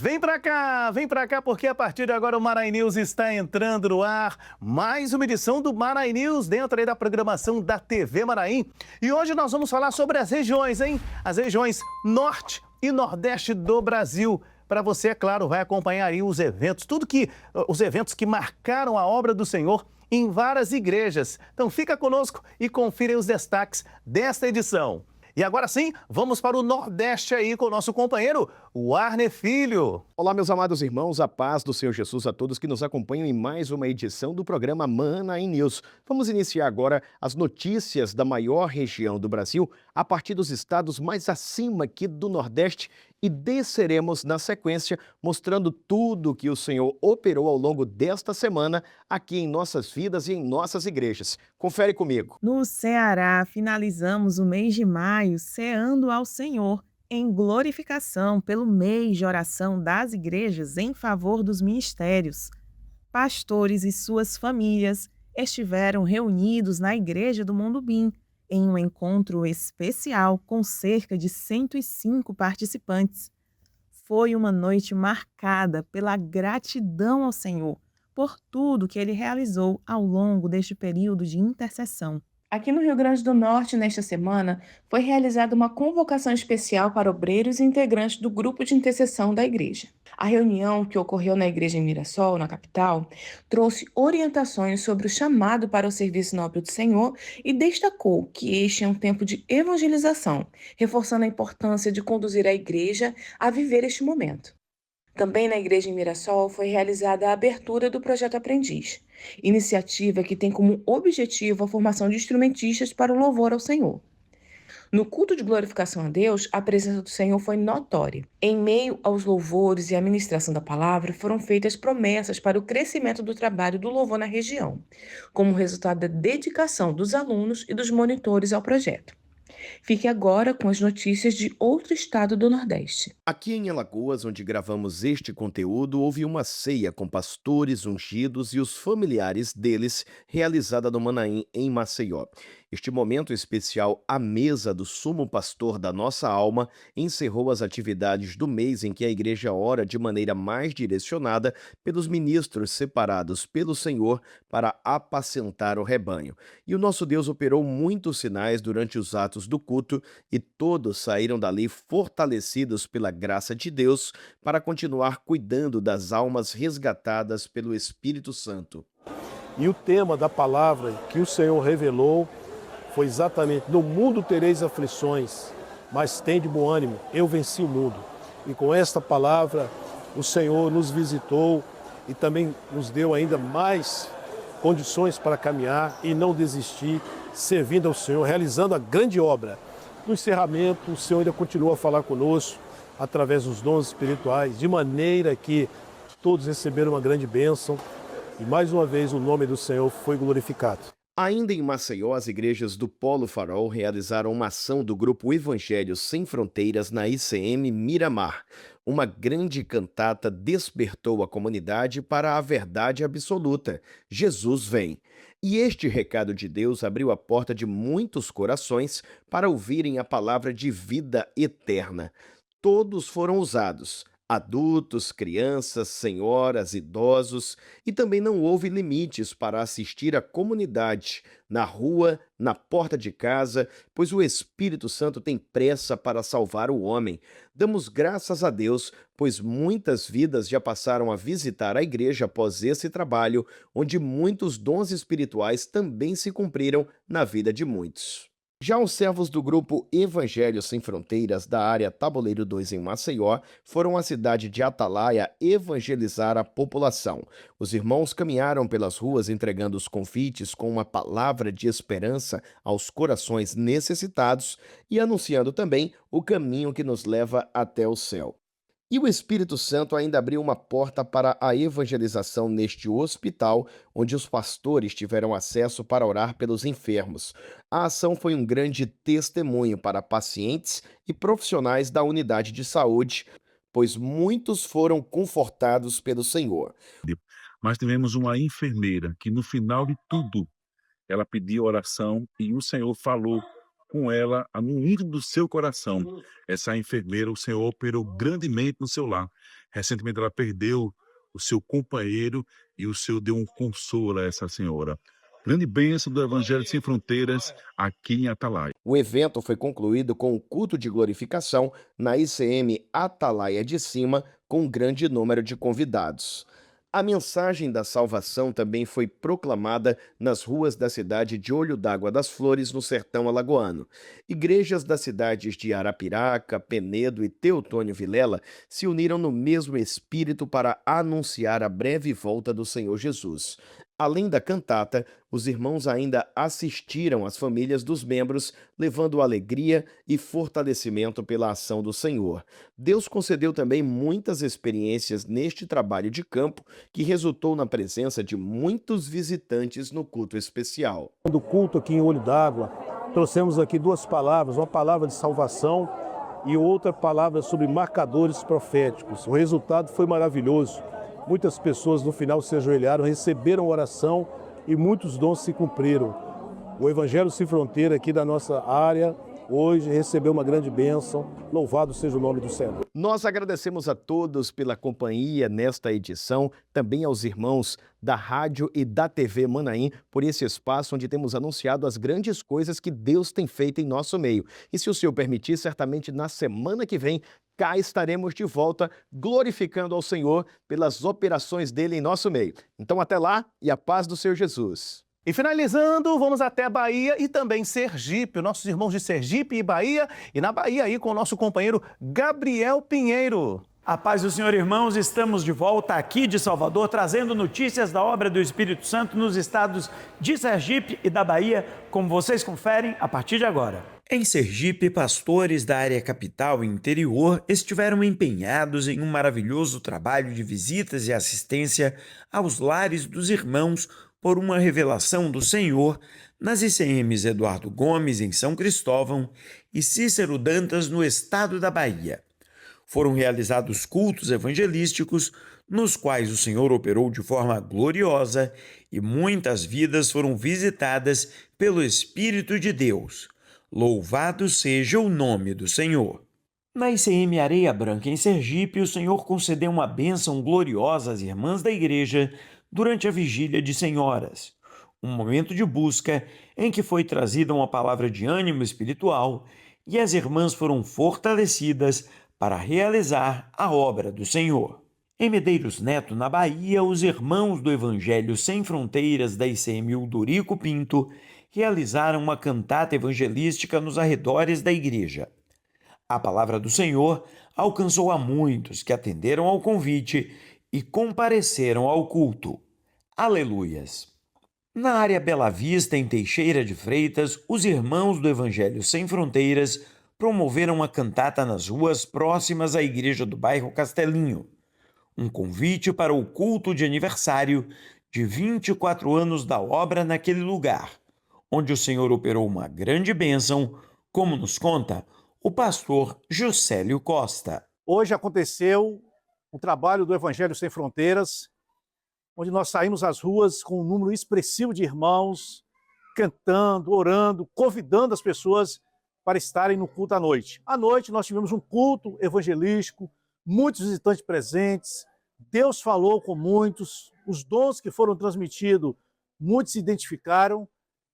Vem pra cá, porque a partir de agora o Maranhão News está entrando no ar. Mais uma edição do Maranhão News dentro aí da programação da TV Maranhão. E hoje nós vamos falar sobre as regiões, hein? As regiões Norte e Nordeste do Brasil. Para você, é claro, vai acompanhar aí os eventos, os eventos que marcaram a obra do Senhor em várias igrejas. Então fica conosco e confira os destaques desta edição. E agora sim, vamos para o Nordeste aí com o nosso companheiro, o Arne Filho. Olá, meus amados irmãos, a paz do Senhor Jesus a todos que nos acompanham em mais uma edição do programa Maranhão News. Vamos iniciar agora as notícias da maior região do Brasil, a partir dos estados mais acima aqui do Nordeste, e desceremos na sequência, mostrando tudo que o Senhor operou ao longo desta semana aqui em nossas vidas e em nossas igrejas. Confere comigo. No Ceará, finalizamos o mês de maio ceando ao Senhor em glorificação pelo mês de oração das igrejas em favor dos ministérios. Pastores e suas famílias estiveram reunidos na Igreja do Mondubim em um encontro especial com cerca de 105 participantes. Foi uma noite marcada pela gratidão ao Senhor por tudo que ele realizou ao longo deste período de intercessão. Aqui no Rio Grande do Norte, nesta semana, foi realizada uma convocação especial para obreiros e integrantes do grupo de intercessão da igreja. A reunião, que ocorreu na igreja em Mirassol, na capital, trouxe orientações sobre o chamado para o serviço na obra do Senhor e destacou que este é um tempo de evangelização, reforçando a importância de conduzir a igreja a viver este momento. Também na igreja em Mirassol foi realizada a abertura do Projeto Aprendiz, iniciativa que tem como objetivo a formação de instrumentistas para o louvor ao Senhor. No culto de glorificação a Deus, a presença do Senhor foi notória. Em meio aos louvores e à ministração da palavra, foram feitas promessas para o crescimento do trabalho do louvor na região, como resultado da dedicação dos alunos e dos monitores ao projeto. Fique agora com as notícias de outro estado do Nordeste. Aqui em Alagoas, onde gravamos este conteúdo, houve uma ceia com pastores ungidos e os familiares deles, realizada no Manaim, em Maceió. Este momento especial, à mesa do sumo pastor da nossa alma, encerrou as atividades do mês em que a igreja ora de maneira mais direcionada pelos ministros separados pelo Senhor para apacentar o rebanho. E o nosso Deus operou muitos sinais durante os atos do culto e todos saíram dali fortalecidos pela graça de Deus para continuar cuidando das almas resgatadas pelo Espírito Santo. E o tema da palavra que o Senhor revelou foi exatamente: no mundo tereis aflições, mas tende bom ânimo, eu venci o mundo. E com esta palavra o Senhor nos visitou e também nos deu ainda mais condições para caminhar e não desistir, servindo ao Senhor, realizando a grande obra. No encerramento, o Senhor ainda continua a falar conosco através dos dons espirituais, de maneira que todos receberam uma grande bênção e mais uma vez o nome do Senhor foi glorificado. Ainda em Maceió, as igrejas do Polo Farol realizaram uma ação do Grupo Evangelho Sem Fronteiras na ICM Miramar. Uma grande cantata despertou a comunidade para a verdade absoluta: Jesus vem. E este recado de Deus abriu a porta de muitos corações para ouvirem a palavra de vida eterna. Todos foram usados: adultos, crianças, senhoras, idosos, e também não houve limites para assistir a comunidade, na rua, na porta de casa, pois o Espírito Santo tem pressa para salvar o homem. Damos graças a Deus, pois muitas vidas já passaram a visitar a igreja após esse trabalho, onde muitos dons espirituais também se cumpriram na vida de muitos. Já os servos do grupo Evangelho Sem Fronteiras da área Tabuleiro 2 em Maceió foram à cidade de Atalaia evangelizar a população. Os irmãos caminharam pelas ruas entregando os confites com uma palavra de esperança aos corações necessitados e anunciando também o caminho que nos leva até o céu. E o Espírito Santo ainda abriu uma porta para a evangelização neste hospital, onde os pastores tiveram acesso para orar pelos enfermos. A ação foi um grande testemunho para pacientes e profissionais da unidade de saúde, pois muitos foram confortados pelo Senhor. Mas tivemos uma enfermeira que no final de tudo, ela pediu oração e o Senhor falou com ela no íntimo do seu coração. Essa enfermeira, o Senhor operou grandemente no seu lar. Recentemente ela perdeu o seu companheiro e o Senhor deu um consolo a essa senhora. Grande bênção do Evangelho Sem Fronteiras aqui em Atalaia. O evento foi concluído com o culto de glorificação na ICM Atalaia de Cima, com um grande número de convidados. A mensagem da salvação também foi proclamada nas ruas da cidade de Olho d'Água das Flores, no sertão alagoano. Igrejas das cidades de Arapiraca, Penedo e Teutônio Vilela se uniram no mesmo espírito para anunciar a breve volta do Senhor Jesus. Além da cantata, os irmãos ainda assistiram as famílias dos membros, levando alegria e fortalecimento pela ação do Senhor. Deus concedeu também muitas experiências neste trabalho de campo, que resultou na presença de muitos visitantes no culto especial. Do culto aqui em Olho d'Água, trouxemos aqui duas palavras, uma palavra de salvação e outra palavra sobre marcadores proféticos. O resultado foi maravilhoso. Muitas pessoas no final se ajoelharam, receberam oração e muitos dons se cumpriram. O Evangelho Sem Fronteira aqui da nossa área hoje recebeu uma grande bênção. Louvado seja o nome do Senhor. Nós agradecemos a todos pela companhia nesta edição, também aos irmãos da rádio e da TV Manaim por esse espaço onde temos anunciado as grandes coisas que Deus tem feito em nosso meio. E se o Senhor permitir, certamente na semana que vem, cá estaremos de volta glorificando ao Senhor pelas operações dele em nosso meio. Então até lá e a paz do Senhor Jesus. E finalizando, vamos até Bahia e também Sergipe, nossos irmãos de Sergipe e Bahia, e na Bahia aí com o nosso companheiro Gabriel Pinheiro. A paz do Senhor, irmãos, estamos de volta aqui de Salvador, trazendo notícias da obra do Espírito Santo nos estados de Sergipe e da Bahia, como vocês conferem a partir de agora. Em Sergipe, pastores da área capital e interior estiveram empenhados em um maravilhoso trabalho de visitas e assistência aos lares dos irmãos por uma revelação do Senhor nas ICMs Eduardo Gomes, em São Cristóvão, e Cícero Dantas, no estado da Bahia. Foram realizados cultos evangelísticos, nos quais o Senhor operou de forma gloriosa e muitas vidas foram visitadas pelo Espírito de Deus. Louvado seja o nome do Senhor! Na ICM Areia Branca, em Sergipe, o Senhor concedeu uma bênção gloriosa às irmãs da igreja durante a vigília de senhoras, um momento de busca em que foi trazida uma palavra de ânimo espiritual e as irmãs foram fortalecidas para realizar a obra do Senhor. Em Medeiros Neto, na Bahia, os irmãos do Evangelho Sem Fronteiras da ICM Uldorico Pinto realizaram uma cantata evangelística nos arredores da igreja. A palavra do Senhor alcançou a muitos que atenderam ao convite e compareceram ao culto. Aleluias! Na área Bela Vista, em Teixeira de Freitas, os irmãos do Evangelho Sem Fronteiras promoveram uma cantata nas ruas próximas à igreja do bairro Castelinho, um convite para o culto de aniversário de 24 anos da obra naquele lugar, onde o Senhor operou uma grande bênção, como nos conta o pastor Juscelio Costa. Hoje aconteceu um trabalho do Evangelho Sem Fronteiras, onde nós saímos às ruas com um número expressivo de irmãos, cantando, orando, convidando as pessoas para estarem no culto à noite. À noite nós tivemos um culto evangelístico, muitos visitantes presentes, Deus falou com muitos, os dons que foram transmitidos, muitos se identificaram,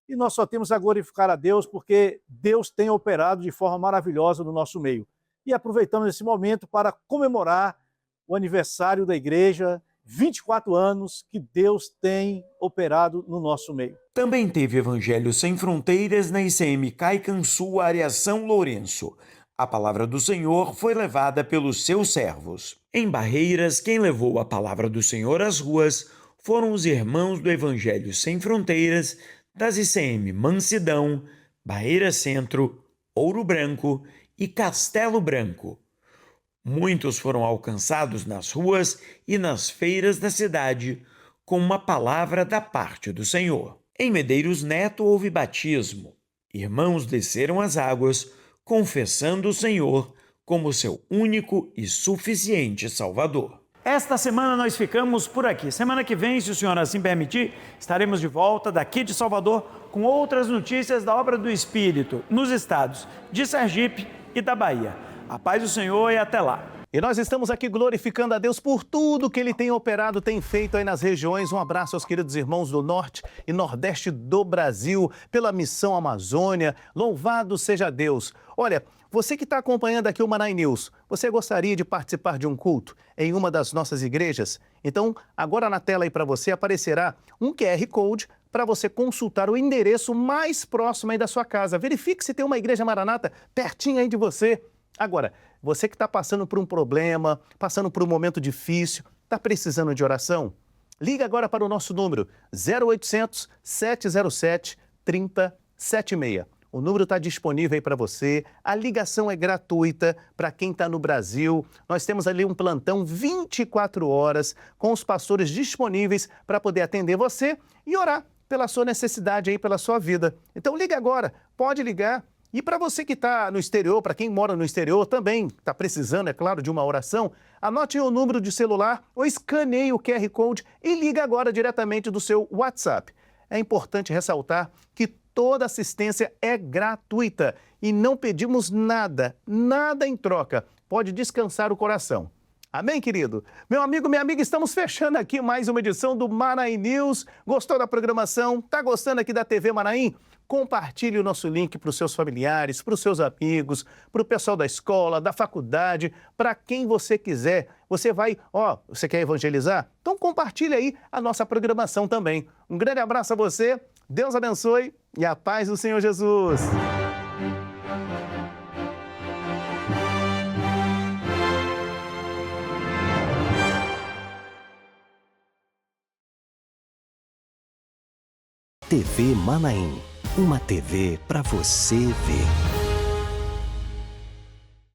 e nós só temos a glorificar a Deus porque Deus tem operado de forma maravilhosa no nosso meio. E aproveitamos esse momento para comemorar o aniversário da igreja, 24 anos que Deus tem operado no nosso meio. Também teve Evangelho Sem Fronteiras na ICM Caicançu, área São Lourenço. A palavra do Senhor foi levada pelos seus servos. Em Barreiras, quem levou a palavra do Senhor às ruas foram os irmãos do Evangelho Sem Fronteiras das ICM Mansidão, Barreira Centro, Ouro Branco e Castelo Branco. Muitos foram alcançados nas ruas e nas feiras da cidade com uma palavra da parte do Senhor. Em Medeiros Neto houve batismo. Irmãos desceram as águas, confessando o Senhor como seu único e suficiente Salvador. Esta semana nós ficamos por aqui. Semana que vem, se o senhor assim permitir, estaremos de volta daqui de Salvador com outras notícias da obra do Espírito nos estados de Sergipe e da Bahia. A paz do Senhor e até lá. E nós estamos aqui glorificando a Deus por tudo que Ele tem operado, tem feito aí nas regiões. Um abraço aos queridos irmãos do Norte e Nordeste do Brasil, pela Missão Amazônia. Louvado seja Deus. Olha, você que está acompanhando aqui o Maranhão News, você gostaria de participar de um culto em uma das nossas igrejas? Então, agora na tela aí para você aparecerá um QR Code para você consultar o endereço mais próximo aí da sua casa. Verifique se tem uma igreja Maranata pertinho aí de você. Agora, você que está passando por um problema, passando por um momento difícil, está precisando de oração? Liga agora para o nosso número 0800 707 3076. O número está disponível aí para você, a ligação é gratuita para quem está no Brasil. Nós temos ali um plantão 24 horas com os pastores disponíveis para poder atender você e orar pela sua necessidade aí, pela sua vida. Então liga agora, pode ligar. E para você que está no exterior, para quem mora no exterior também está precisando, é claro, de uma oração, anote o número de celular ou escaneie o QR Code e liga agora diretamente do seu WhatsApp. É importante ressaltar que toda assistência é gratuita e não pedimos nada, nada em troca. Pode descansar o coração. Amém, querido? Meu amigo, minha amiga, estamos fechando aqui mais uma edição do Maranhão News. Gostou da programação? Tá gostando aqui da TV Maranhão? Compartilhe o nosso link para os seus familiares, para os seus amigos, para o pessoal da escola, da faculdade, para quem você quiser. Você você quer evangelizar? Então compartilhe aí a nossa programação também. Um grande abraço a você, Deus abençoe e a paz do Senhor Jesus. TV Maranhão, uma TV para você ver.